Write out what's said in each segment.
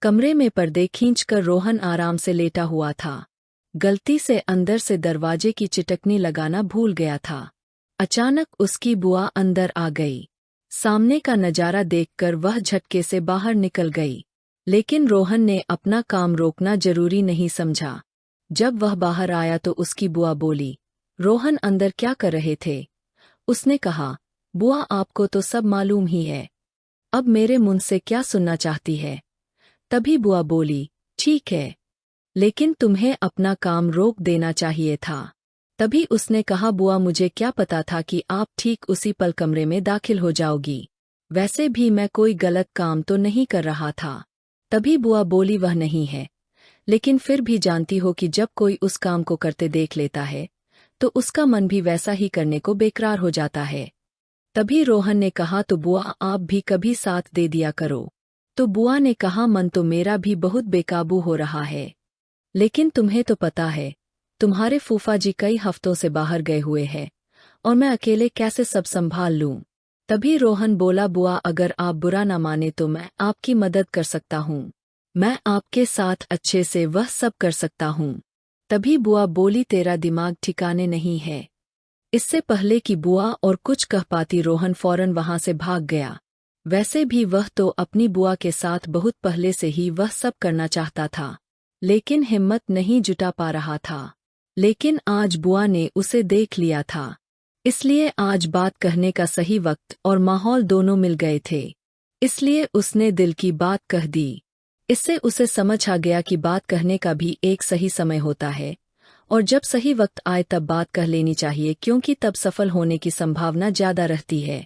कमरे में पर्दे खींचकर रोहन आराम से लेटा हुआ था। गलती से अंदर से दरवाजे की चिटकनी लगाना भूल गया था। अचानक उसकी बुआ अंदर आ गई। सामने का नजारा देखकर वह झटके से बाहर निकल गई, लेकिन रोहन ने अपना काम रोकना जरूरी नहीं समझा। जब वह बाहर आया तो उसकी बुआ बोली, रोहन अंदर क्या कर रहे थे? उसने कहा, बुआ आपको तो सब मालूम ही है, अब मेरे मुंह से क्या सुनना चाहती है? तभी बुआ बोली, ठीक है, लेकिन तुम्हें अपना काम रोक देना चाहिए था। तभी उसने कहा, बुआ मुझे क्या पता था कि आप ठीक उसी पल कमरे में दाखिल हो जाओगी। वैसे भी मैं कोई गलत काम तो नहीं कर रहा था। तभी बुआ बोली, वह नहीं है, लेकिन फिर भी जानती हो कि जब कोई उस काम को करते देख लेता है तो उसका मन भी वैसा ही करने को बेकरार हो जाता है। तभी रोहन ने कहा, तो बुआ आप भी कभी साथ दे दिया करो। तो बुआ ने कहा, मन तो मेरा भी बहुत बेकाबू हो रहा है, लेकिन तुम्हें तो पता है तुम्हारे फूफा जी कई हफ्तों से बाहर गए हुए हैं और मैं अकेले कैसे सब संभाल लूं। तभी रोहन बोला, बुआ अगर आप बुरा ना माने तो मैं आपकी मदद कर सकता हूँ। मैं आपके साथ अच्छे से वह सब कर सकता हूँ। तभी बुआ बोली, तेरा दिमाग ठिकाने नहीं है। इससे पहले कि बुआ और कुछ कह पाती रोहन फौरन वहां से भाग गया। वैसे भी वह तो अपनी बुआ के साथ बहुत पहले से ही वह सब करना चाहता था, लेकिन हिम्मत नहीं जुटा पा रहा था। लेकिन आज बुआ ने उसे देख लिया था, इसलिए आज बात कहने का सही वक्त और माहौल दोनों मिल गए थे। इसलिए उसने दिल की बात कह दी। इससे उसे समझ आ गया कि बात कहने का भी एक सही समय होता है, और जब सही वक्त आए तब बात कह लेनी चाहिए, क्योंकि तब सफल होने की संभावना ज्यादा रहती है।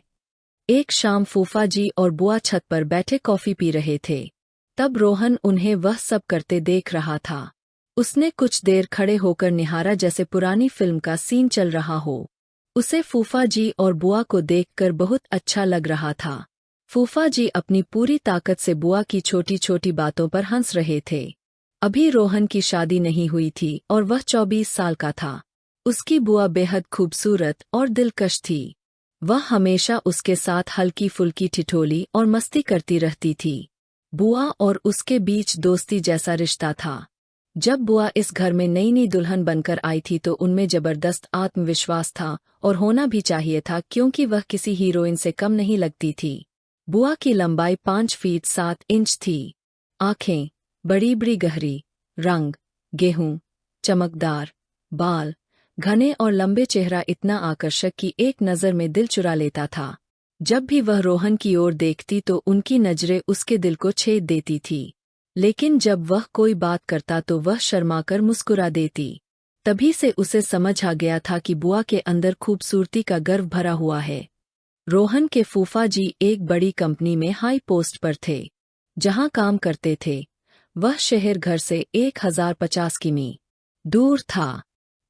एक शाम फूफा जी और बुआ छत पर बैठे कॉफी पी रहे थे। तब रोहन उन्हें वह सब करते देख रहा था। उसने कुछ देर खड़े होकर निहारा, जैसे पुरानी फिल्म का सीन चल रहा हो। उसे फूफा जी और बुआ को देखकर बहुत अच्छा लग रहा था। फूफा जी अपनी पूरी ताकत से बुआ की छोटी छोटी बातों पर हंस रहे थे। अभी रोहन की शादी नहीं हुई थी और वह 24 साल का था। उसकी बुआ बेहद खूबसूरत और दिलकश थी। वह हमेशा उसके साथ हल्की फुल्की ठिठोली और मस्ती करती रहती थी। बुआ और उसके बीच दोस्ती जैसा रिश्ता था। जब बुआ इस घर में नई नई दुल्हन बनकर आई थी तो उनमें जबरदस्त आत्मविश्वास था, और होना भी चाहिए था, क्योंकि वह किसी हीरोइन से कम नहीं लगती थी। बुआ की लंबाई 5 फीट 7 इंच थी। आंखें बड़ी बड़ी गहरी, रंग गेहूं, चमकदार, बाल घने और लंबे, चेहरा इतना आकर्षक कि एक नज़र में दिल चुरा लेता था। जब भी वह रोहन की ओर देखती तो उनकी नजरें उसके दिल को छेद देती थी, लेकिन जब वह कोई बात करता तो वह शर्माकर मुस्कुरा देती। तभी से उसे समझ आ गया था कि बुआ के अंदर खूबसूरती का गर्व भरा हुआ है। रोहन के फूफा जी एक बड़ी कंपनी में हाई पोस्ट पर थे। जहां काम करते थे वह शहर घर से 1050 किमी दूर था,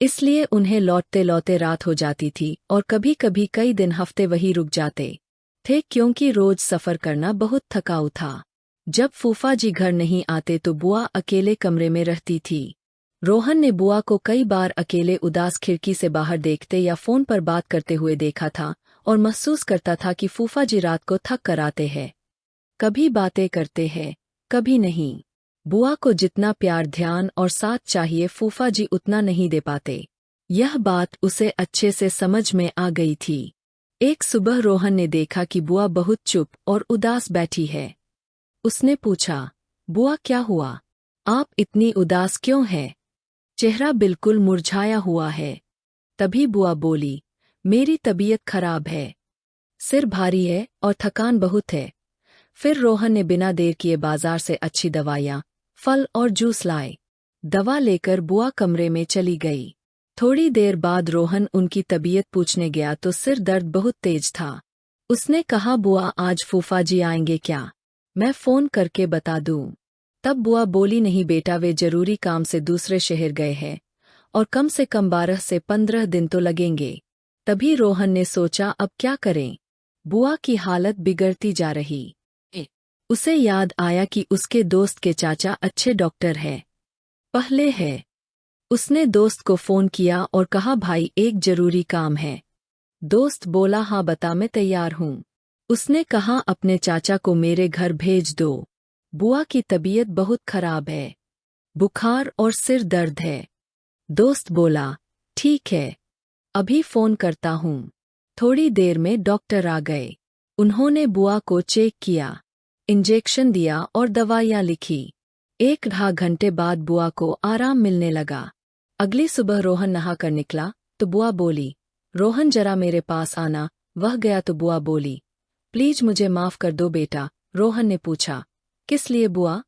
इसलिए उन्हें लौटते लौटते रात हो जाती थी और कभी कभी कई दिन हफ्ते वही रुक जाते थे, क्योंकि रोज सफर करना बहुत थकाऊ था। जब फूफा जी घर नहीं आते तो बुआ अकेले कमरे में रहती थी। रोहन ने बुआ को कई बार अकेले उदास खिड़की से बाहर देखते या फोन पर बात करते हुए देखा था, और महसूस करता था कि फूफा जी रात को थक कर आते हैं, कभी बातें करते हैं, कभी नहीं। बुआ को जितना प्यार, ध्यान और साथ चाहिए फूफा जी उतना नहीं दे पाते। यह बात उसे अच्छे से समझ में आ गई थी। एक सुबह रोहन ने देखा कि बुआ बहुत चुप और उदास बैठी है। उसने पूछा, बुआ क्या हुआ? आप इतनी उदास क्यों हैं? चेहरा बिल्कुल मुरझाया हुआ है। तभी बुआ बोली, मेरी तबीयत खराब है, सिर भारी है और थकान बहुत है। फिर रोहन ने बिना देर किए बाजार से अच्छी दवाइयाँ, फल और जूस लाए। दवा लेकर बुआ कमरे में चली गई। थोड़ी देर बाद रोहन उनकी तबीयत पूछने गया तो सिर दर्द बहुत तेज था। उसने कहा, बुआ आज फूफा जी आएंगे क्या? मैं फोन करके बता दूं? तब बुआ बोली, नहीं बेटा, वे जरूरी काम से दूसरे शहर गए हैं और कम से कम 12 से 15 दिन तो लगेंगे। तभी रोहन ने सोचा, अब क्या करें? बुआ की हालत बिगड़ती जा रही। उसे याद आया कि उसके दोस्त के चाचा अच्छे डॉक्टर हैं। पहले है। उसने दोस्त को फोन किया और कहा, भाई एक जरूरी काम है। दोस्त बोला, हाँ बता, मैं तैयार हूँ। उसने कहा, अपने चाचा को मेरे घर भेज दो। बुआ की तबीयत बहुत खराब है। बुखार और सिर दर्द है। दोस्त बोला, ठीक है, अभी फोन करता हूँ। थोड़ी देर में डॉक्टर आ गए। उन्होंने बुआ को चेक किया, इंजेक्शन दिया और दवाइयाँ लिखी। 1.5 घंटे बाद बुआ को आराम मिलने लगा। अगली सुबह रोहन नहा कर निकला तो बुआ बोली, रोहन जरा मेरे पास आना। वह गया तो बुआ बोली, प्लीज मुझे माफ कर दो बेटा। रोहन ने पूछा, किस लिए बुआ?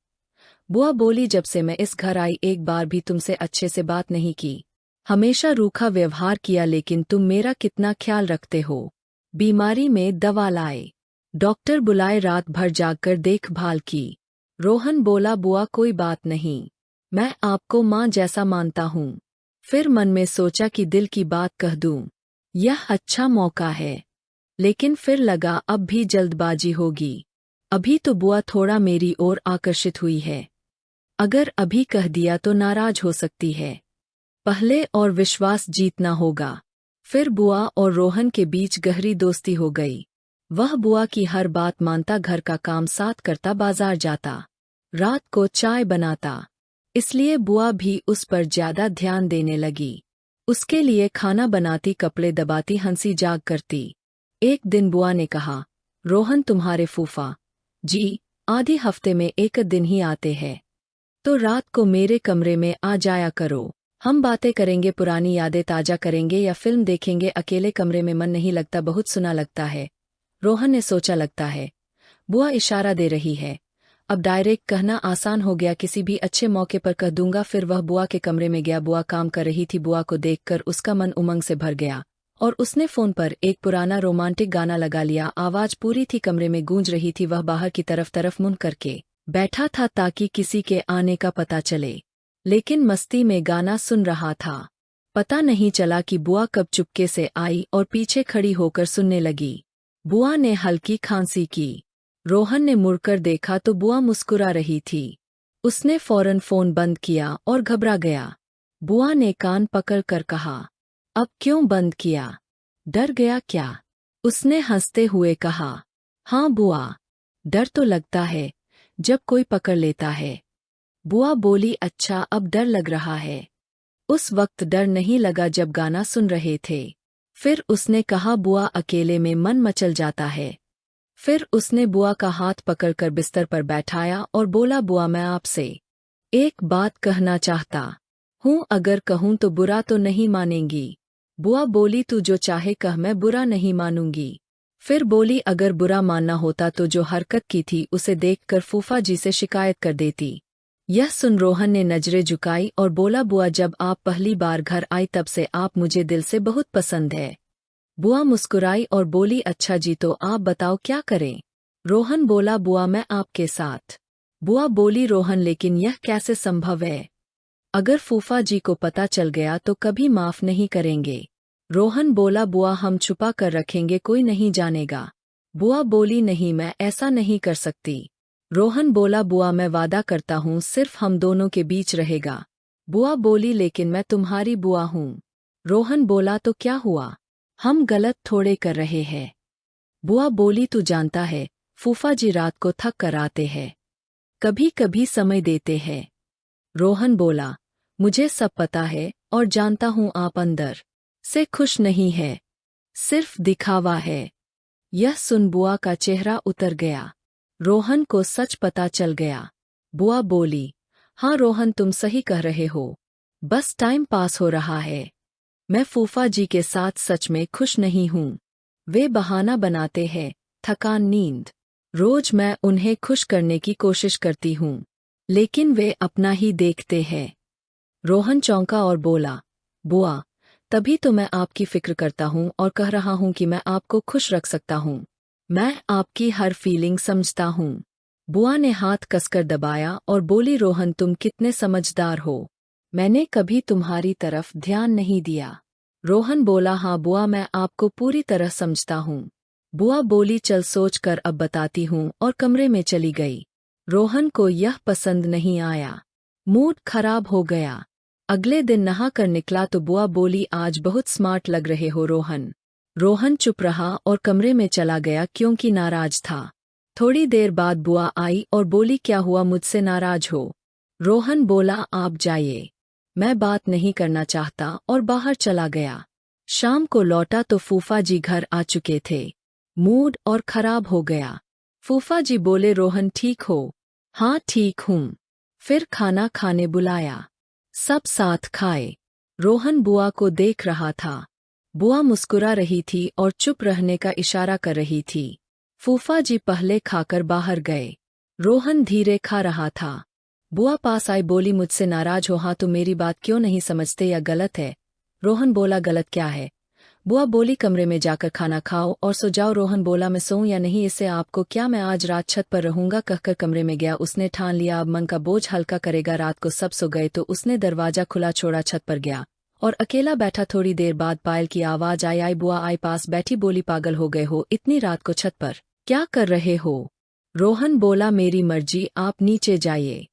बुआ बोली, जब से मैं इस घर आई एक बार भी तुमसे अच्छे से बात नहीं की। हमेशा रूखा व्यवहार किया, लेकिन तुम मेरा कितना ख्याल रखते हो। बीमारी में दवा लाए, डॉक्टर बुलाए, रात भर जागकर देखभाल की। रोहन बोला, बुआ कोई बात नहीं, मैं आपको माँ जैसा मानता हूँ। फिर मन में सोचा कि दिल की बात कह दूँ, यह अच्छा मौका है। लेकिन फिर लगा अब भी जल्दबाजी होगी। अभी तो बुआ थोड़ा मेरी ओर आकर्षित हुई है, अगर अभी कह दिया तो नाराज हो सकती है। पहले और विश्वास जीतना होगा। फिर बुआ और रोहन के बीच गहरी दोस्ती हो गई। वह बुआ की हर बात मानता, घर का काम साथ करता, बाजार जाता, रात को चाय बनाता। इसलिए बुआ भी उस पर ज्यादा ध्यान देने लगी। उसके लिए खाना बनाती, कपड़े दबाती, हंसी जाग करती। एक दिन बुआ ने कहा, रोहन तुम्हारे फूफा जी आधे हफ्ते में एक दिन ही आते हैं, तो रात को मेरे कमरे में आ जाया करो। हम बातें करेंगे, पुरानी यादें ताजा करेंगे या फिल्म देखेंगे। अकेले कमरे में मन नहीं लगता, बहुत सुना लगता है। रोहन ने सोचा, लगता है बुआ इशारा दे रही है। अब डायरेक्ट कहना आसान हो गया, किसी भी अच्छे मौके पर कह दूंगा। फिर वह बुआ के कमरे में गया। बुआ काम कर रही थी। बुआ को देखकर उसका मन उमंग से भर गया और उसने फोन पर एक पुराना रोमांटिक गाना लगा लिया। आवाज पूरी थी, कमरे में गूंज रही थी। वह बाहर की तरफ मुंह करके बैठा था ताकि किसी के आने का पता चले, लेकिन मस्ती में गाना सुन रहा था। पता नहीं चला कि बुआ कब चुपके से आई और पीछे खड़ी होकर सुनने लगी। बुआ ने हल्की खांसी की। रोहन ने मुड़कर देखा तो बुआ मुस्कुरा रही थी। उसने फौरन फोन बंद किया और घबरा गया। बुआ ने कान पकड़कर कहा, अब क्यों बंद किया? डर गया क्या? उसने हंसते हुए कहा, हाँ बुआ, डर तो लगता है जब कोई पकड़ लेता है। बुआ बोली, अच्छा अब डर लग रहा है। उस वक्त डर नहीं लगा जब गाना सुन रहे थे। फिर उसने कहा, बुआ अकेले में मन मचल जाता है। फिर उसने बुआ का हाथ पकड़कर बिस्तर पर बैठाया और बोला, बुआ मैं आपसे एक बात कहना चाहता हूँ, अगर कहूँ तो बुरा तो नहीं मानेंगी? बुआ बोली, तू जो चाहे कह, मैं बुरा नहीं मानूंगी। फिर बोली, अगर बुरा मानना होता तो जो हरकत की थी उसे देखकर फूफा जी से शिकायत कर देती। यह सुन रोहन ने नजरें झुकाई और बोला, बुआ जब आप पहली बार घर आई तब से आप मुझे दिल से बहुत पसंद है। बुआ मुस्कुराई और बोली, अच्छा जी, तो आप बताओ क्या करें? रोहन बोला, बुआ मैं आपके साथ। बुआ बोली, रोहन लेकिन यह कैसे संभव है? अगर फूफा जी को पता चल गया तो कभी माफ नहीं करेंगे। रोहन बोला, बुआ हम छुपा कर रखेंगे, कोई नहीं जानेगा। बुआ बोली, नहीं मैं ऐसा नहीं कर सकती। रोहन बोला, बुआ मैं वादा करता हूँ सिर्फ हम दोनों के बीच रहेगा। बुआ बोली, लेकिन मैं तुम्हारी बुआ हूँ। रोहन बोला, तो क्या हुआ? हम गलत थोड़े कर रहे हैं। बुआ बोली, तू जानता है फूफा जी रात को थक कर आते हैं, कभी कभी समय देते हैं। रोहन बोला, मुझे सब पता है और जानता हूँ आप अंदर से खुश नहीं है, सिर्फ दिखावा है। यह सुन बुआ का चेहरा उतर गया। रोहन को सच पता चल गया। बुआ बोली, हाँ रोहन तुम सही कह रहे हो, बस टाइम पास हो रहा है। मैं फूफा जी के साथ सच में खुश नहीं हूँ। वे बहाना बनाते हैं, थकान, नींद। रोज मैं उन्हें खुश करने की कोशिश करती हूँ, लेकिन वे अपना ही देखते हैं। रोहन चौंका और बोला, बुआ तभी तो मैं आपकी फिक्र करता हूँ और कह रहा हूँ कि मैं आपको खुश रख सकता हूँ। मैं आपकी हर फीलिंग समझता हूँ। बुआ ने हाथ कसकर दबाया और बोली, रोहन तुम कितने समझदार हो, मैंने कभी तुम्हारी तरफ ध्यान नहीं दिया। रोहन बोला, हाँ बुआ मैं आपको पूरी तरह समझता हूँ। बुआ बोली, चल सोच कर अब बताती हूँ, और कमरे में चली गई। रोहन को यह पसंद नहीं आया, मूड खराब हो गया। अगले दिन नहा कर निकला तो बुआ बोली, आज बहुत स्मार्ट लग रहे हो रोहन। रोहन चुप रहा और कमरे में चला गया क्योंकि नाराज था। थोड़ी देर बाद बुआ आई और बोली, क्या हुआ, मुझसे नाराज हो? रोहन बोला, आप जाइए, मैं बात नहीं करना चाहता, और बाहर चला गया। शाम को लौटा तो फूफा जी घर आ चुके थे। मूड और खराब हो गया। फूफा जी बोले, रोहन ठीक हो? हाँ ठीक हूँ। फिर खाना खाने बुलाया। सब साथ खाए। रोहन बुआ को देख रहा था। बुआ मुस्कुरा रही थी और चुप रहने का इशारा कर रही थी। फूफा जी पहले खाकर बाहर गए। रोहन धीरे खा रहा था। बुआ पास आई, बोली, मुझसे नाराज हो? हाँ, तो मेरी बात क्यों नहीं समझते, या गलत है? रोहन बोला, गलत क्या है? बुआ बोली, कमरे में जाकर खाना खाओ और सो जाओ। रोहन बोला, मैं सोऊं या नहीं, इससे आपको क्या, मैं आज रात छत पर रहूंगा, कहकर कमरे में गया। उसने ठान लिया अब मन का बोझ हल्का करेगा। रात को सब सो गए तो उसने दरवाजा खुला छोड़ा, छत पर गया और अकेला बैठा। थोड़ी देर बाद पायल की आवाज आई। बुआ आई, पास बैठी, बोली, पागल हो गए हो, इतनी रात को छत पर क्या कर रहे हो? रोहन बोला, मेरी मर्जी, आप नीचे जाइए।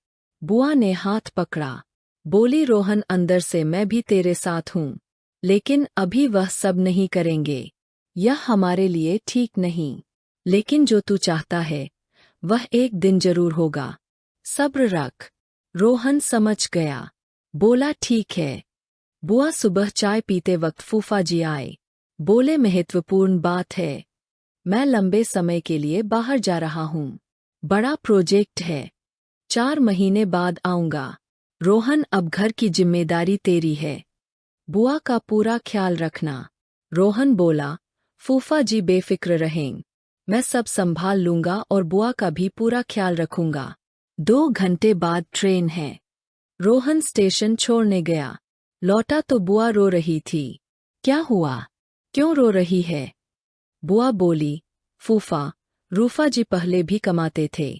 बुआ ने हाथ पकड़ा। बोली, रोहन अंदर से, मैं भी तेरे साथ हूँ, लेकिन अभी वह सब नहीं करेंगे। यह हमारे लिए ठीक नहीं। लेकिन जो तू चाहता है वह एक दिन जरूर होगा। सब्र रख। रोहन समझ गया। बोला, ठीक है। बुआ सुबह चाय पीते वक्त फूफा जी आए। बोले, महत्वपूर्ण बात है, मैं लंबे समय के लिए बाहर जा रहा हूँ। बड़ा प्रोजेक्ट है। 4 महीने बाद आऊंगा। रोहन, अब घर की जिम्मेदारी तेरी है। बुआ का पूरा ख्याल रखना। रोहन बोला, फूफा जी बेफिक्र रहें, मैं सब संभाल लूंगा और बुआ का भी पूरा ख्याल रखूंगा। 2 घंटे बाद ट्रेन है। रोहन स्टेशन छोड़ने गया। लौटा तो बुआ रो रही थी। क्या हुआ? क्यों रो रही है? बुआ बोली, फूफा, रूफा जी पहले भी कमाते थे,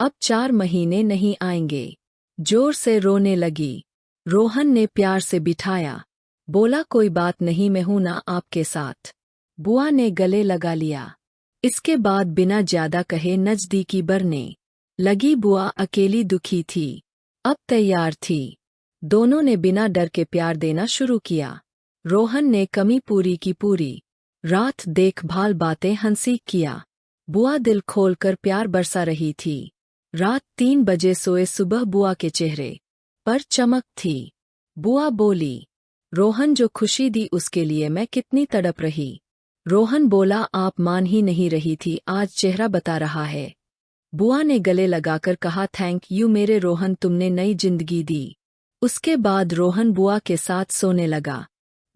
अब 4 महीने नहीं आएंगे। जोर से रोने लगी। रोहन ने प्यार से बिठाया। बोला, कोई बात नहीं, मैं हूं ना आपके साथ। बुआ ने गले लगा लिया। इसके बाद बिना ज्यादा कहे नजदीकी बढ़ने लगी। बुआ अकेली दुखी थी, अब तैयार थी। दोनों ने बिना डर के प्यार देना शुरू किया। रोहन ने कमी पूरी की पूरी। रात देखभाल, बातें, हंसी किया। बुआ दिल खोलकर प्यार बरसा रही थी। रात 3 बजे सोए। सुबह बुआ के चेहरे पर चमक थी। बुआ बोली, रोहन जो खुशी दी उसके लिए मैं कितनी तड़प रही। रोहन बोला, आप मान ही नहीं रही थी, आज चेहरा बता रहा है। बुआ ने गले लगाकर कहा, थैंक यू मेरे रोहन, तुमने नई जिंदगी दी। उसके बाद रोहन बुआ के साथ सोने लगा।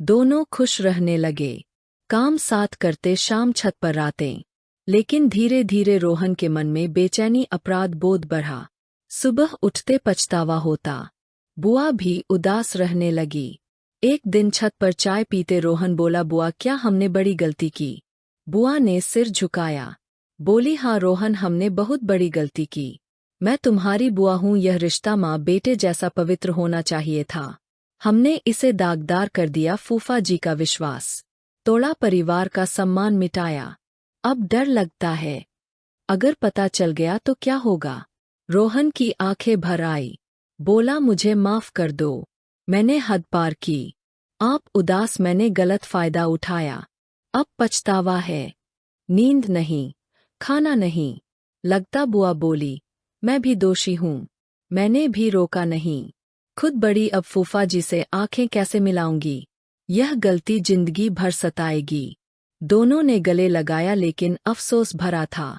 दोनों खुश रहने लगे। काम साथ करते, शाम छत पर रातें। लेकिन धीरे धीरे रोहन के मन में बेचैनी, अपराध बोध बढ़ा। सुबह उठते पछतावा होता। बुआ भी उदास रहने लगी। एक दिन छत पर चाय पीते रोहन बोला, बुआ क्या हमने बड़ी गलती की? बुआ ने सिर झुकाया। बोली, हाँ रोहन, हमने बहुत बड़ी गलती की। मैं तुम्हारी बुआ हूँ, यह रिश्ता माँ बेटे जैसा पवित्र होना चाहिए था। हमने इसे दागदार कर दिया। फूफा जी का विश्वास तोड़ा, परिवार का सम्मान मिटाया। अब डर लगता है, अगर पता चल गया तो क्या होगा? रोहन की आंखें भर आई। बोला, मुझे माफ कर दो, मैंने हद पार की। आप उदास, मैंने गलत फायदा उठाया। अब पछतावा है। नींद नहीं, खाना नहीं। लगता बुआ बोली, मैं भी दोषी हूँ, मैंने भी रोका नहीं। खुद बड़ी, अब फूफा जी से आंखें कैसे मिलाऊंगी? यह गलती जिंदगी भर सताएगी। दोनों ने गले लगाया, लेकिन अफसोस भरा था।